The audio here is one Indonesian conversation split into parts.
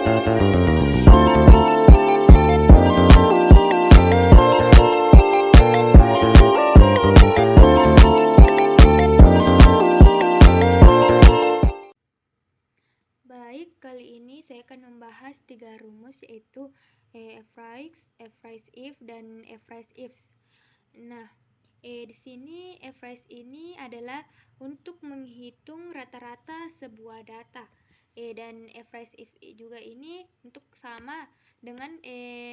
Baik, kali ini saya akan membahas 3 rumus, yaitu average, average if, dan average ifs. Nah, di sini average ini adalah untuk menghitung rata-rata sebuah data. Dan average if juga ini untuk sama dengan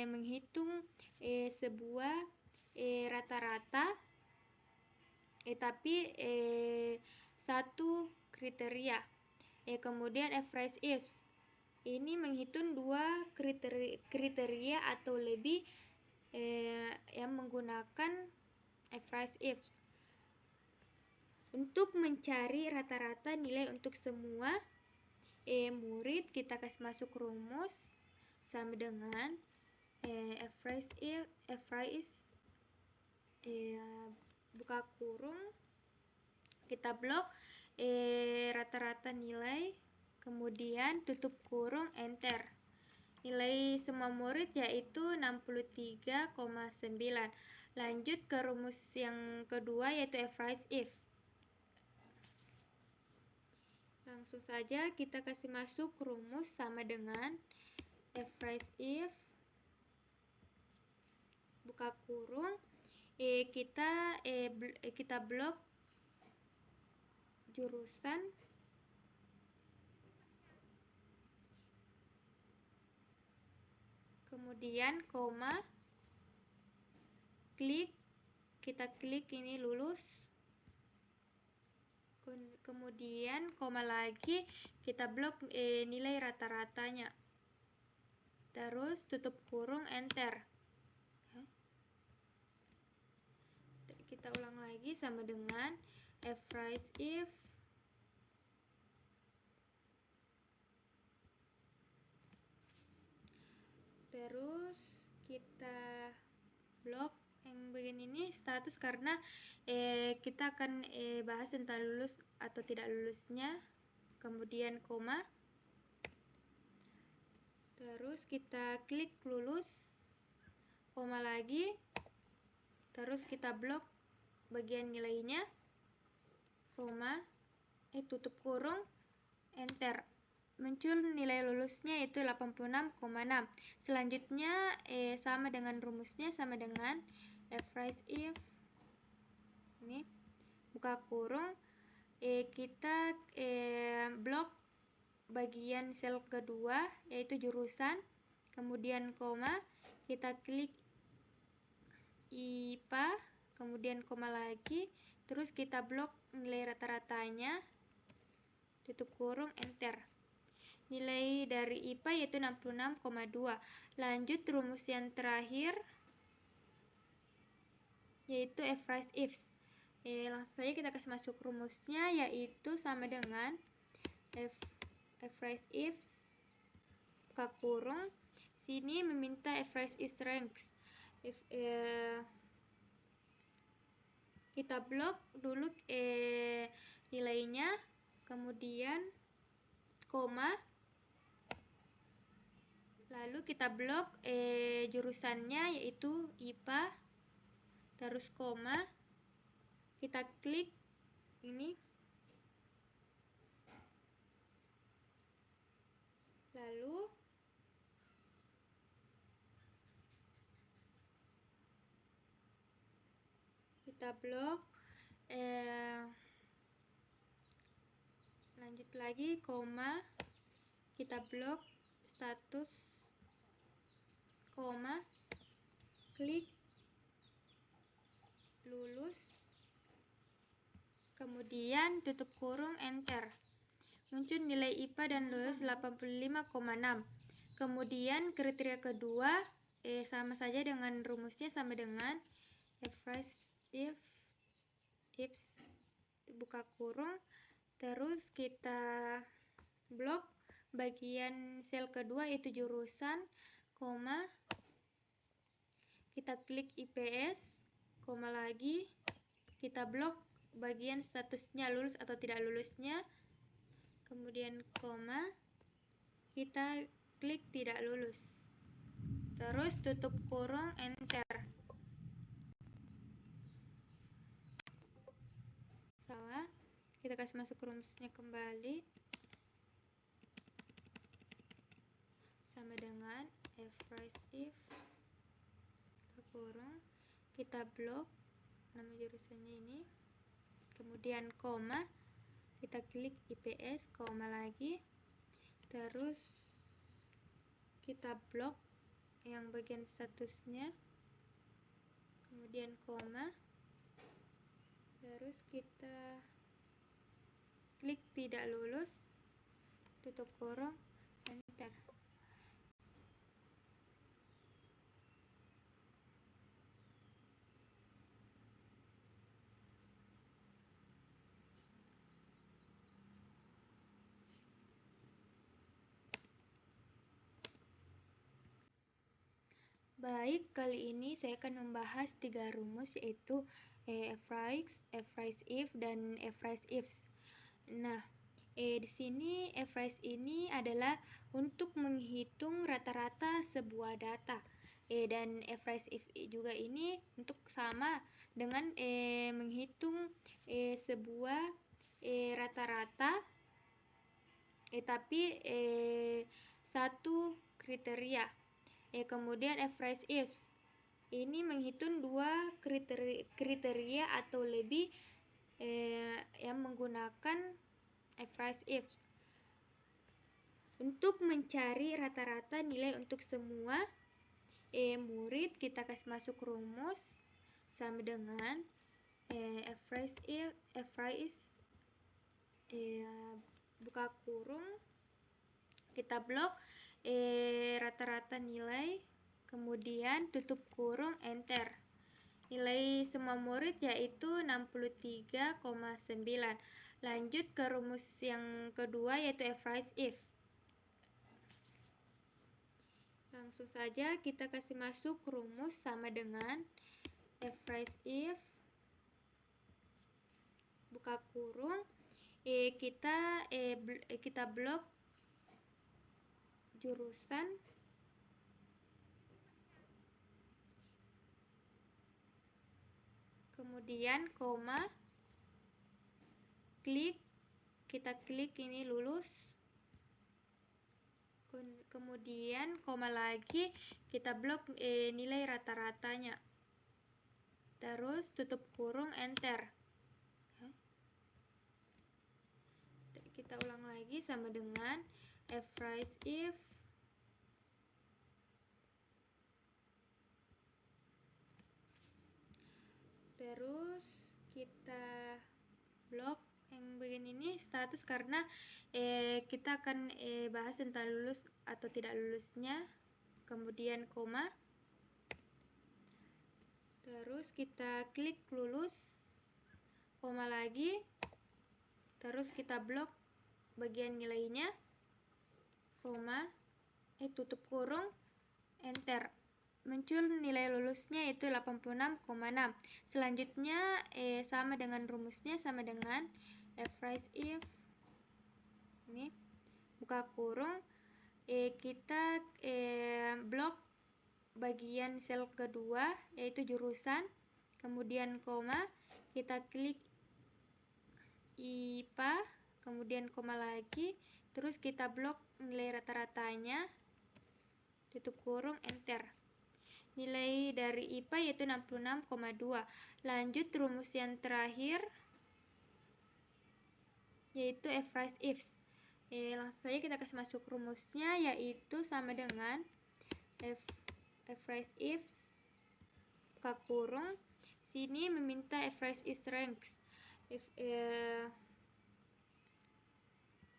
menghitung sebuah rata-rata, tapi satu kriteria. Kemudian average ifs ini menghitung 2 kriteria atau lebih yang menggunakan average ifs. Untuk mencari rata-rata nilai untuk semua murid, kita kasih masuk rumus sama dengan average if, average buka kurung, kita blok rata-rata nilai, kemudian tutup kurung, enter. Nilai semua murid yaitu 63,9. Lanjut ke rumus yang kedua, yaitu average if. Langsung saja kita kasih masuk rumus sama dengan average if buka kurung, kita blok jurusan, kemudian koma, kita klik ini lulus, kemudian koma lagi, kita blok nilai rata-ratanya, terus tutup kurung, enter. Kita ulang lagi sama dengan average if terus kita blok yang bagian ini status, karena kita akan bahas tentang lulus atau tidak lulusnya, kemudian koma, terus kita klik lulus, koma lagi, terus kita blok bagian nilainya, koma, tutup kurung, enter. Muncul nilai lulusnya yaitu 86,6. Selanjutnya sama dengan rumusnya, sama dengan average if ini buka kurung, kita blok bagian sel kedua yaitu jurusan, kemudian koma, kita klik IPA, kemudian koma lagi, terus kita blok nilai rata-ratanya, tutup kurung, enter. Nilai dari IPA yaitu 66,2. Lanjut rumus yang terakhir, yaitu average ifs. Langsung saja kita kasih masuk rumusnya, yaitu sama dengan average ifs buka kurung, sini meminta average is ranks. Kita blok dulu nilainya, kemudian koma, lalu kita blok jurusannya yaitu IPA, terus koma, kita klik ini, lalu kita blok, lanjut lagi, koma, kita blok status, koma, klik lulus, kemudian tutup kurung, enter. Muncul nilai IPA dan lulus 85,6. Kemudian kriteria kedua sama saja dengan rumusnya, sama dengan average ifs buka kurung, terus kita blok bagian sel kedua yaitu jurusan, koma, kita klik IPS, koma lagi, kita blok bagian statusnya lulus atau tidak lulusnya, kemudian koma, kita klik tidak lulus. Terus tutup kurung, enter. Salah. Kita kasih masuk rumusnya kembali. Sama dengan if kurung, kita blok nama jurusannya ini, kemudian koma, kita klik IPS, koma lagi, terus kita blok yang bagian statusnya, kemudian koma, terus kita klik tidak lulus, tutup kurung, enter. Baik, kali ini saya akan membahas 3 rumus, yaitu if, if, dan ifs. Nah, di sini ifs ini adalah untuk menghitung rata-rata sebuah data. Dan ifs if juga ini untuk sama dengan menghitung sebuah rata-rata, tapi satu kriteria. Kemudian ifs ini menghitung 2 kriteria atau lebih yang menggunakan ifs. Untuk mencari rata-rata nilai untuk semua murid, kita kasih masuk rumus sama dengan ifs buka kurung, kita blok rata-rata nilai, kemudian tutup kurung, enter. Nilai semua murid yaitu 63,9. Lanjut ke rumus yang kedua, yaitu if. Langsung saja kita kasih masuk rumus sama dengan if buka kurung, kita blok jurusan, kemudian koma, kita klik ini lulus, kemudian koma lagi, kita blok nilai rata-ratanya, terus tutup kurung, enter. Kita ulang lagi sama dengan if, terus kita blok yang bagian ini status, karena kita akan bahas tentang lulus atau tidak lulusnya, kemudian koma, terus kita klik lulus, koma lagi, terus kita blok bagian nilainya, koma, tutup kurung, enter. Muncul nilai lulusnya yaitu 86,6. Selanjutnya sama dengan rumusnya, sama dengan if ini buka kurung, kita blok bagian sel kedua yaitu jurusan, kemudian koma, kita klik IPA, kemudian koma lagi, terus kita blok nilai rata-ratanya, tutup kurung, enter. Nilai dari IPA yaitu 66,2. Lanjut rumus yang terakhir, yaitu ifs. Langsung saja kita kasih masuk rumusnya, yaitu sama dengan ifs buka kurung, sini meminta ifs ranks.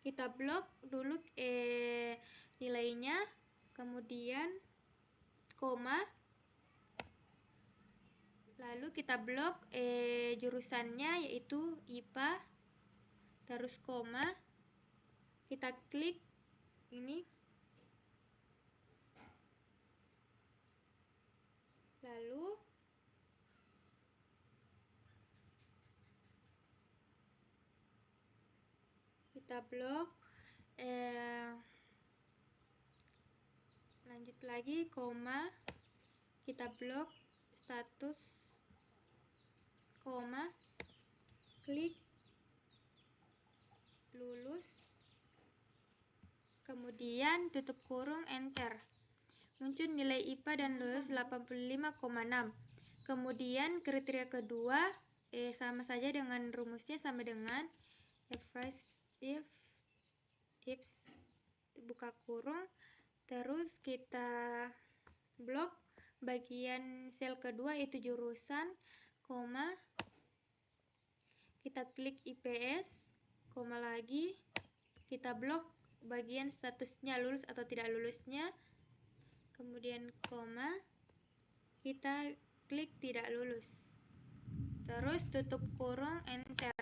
Kita blok dulu nilainya, kemudian koma, lalu kita blok jurusannya yaitu IPA, terus koma, kita klik ini, lalu kita blok lagi koma, kita blok status, koma, klik lulus, kemudian tutup kurung, enter. Muncul nilai IPA dan lulus 85,6. Kemudian kriteria kedua sama saja dengan rumusnya, sama dengan if buka kurung, terus kita blok bagian sel kedua yaitu jurusan, koma, kita klik IPS, koma lagi, kita blok bagian statusnya lulus atau tidak lulusnya, kemudian koma, kita klik tidak lulus, terus tutup kurung, enter.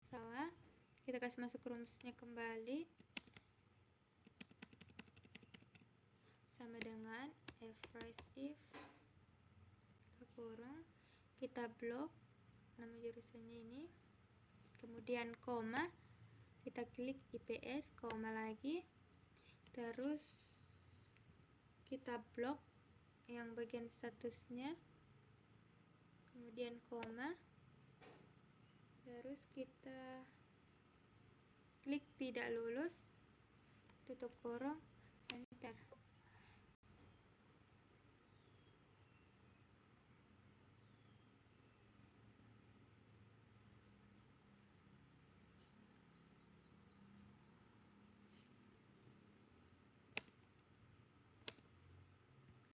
Salah, kita kasih masuk rumusnya kembali, sama dengan if kurung, kita blok nama jurusannya ini, kemudian koma, kita klik IPS, koma lagi, terus kita blok yang bagian statusnya, kemudian koma, terus kita klik tidak lulus, tutup kurung, enter.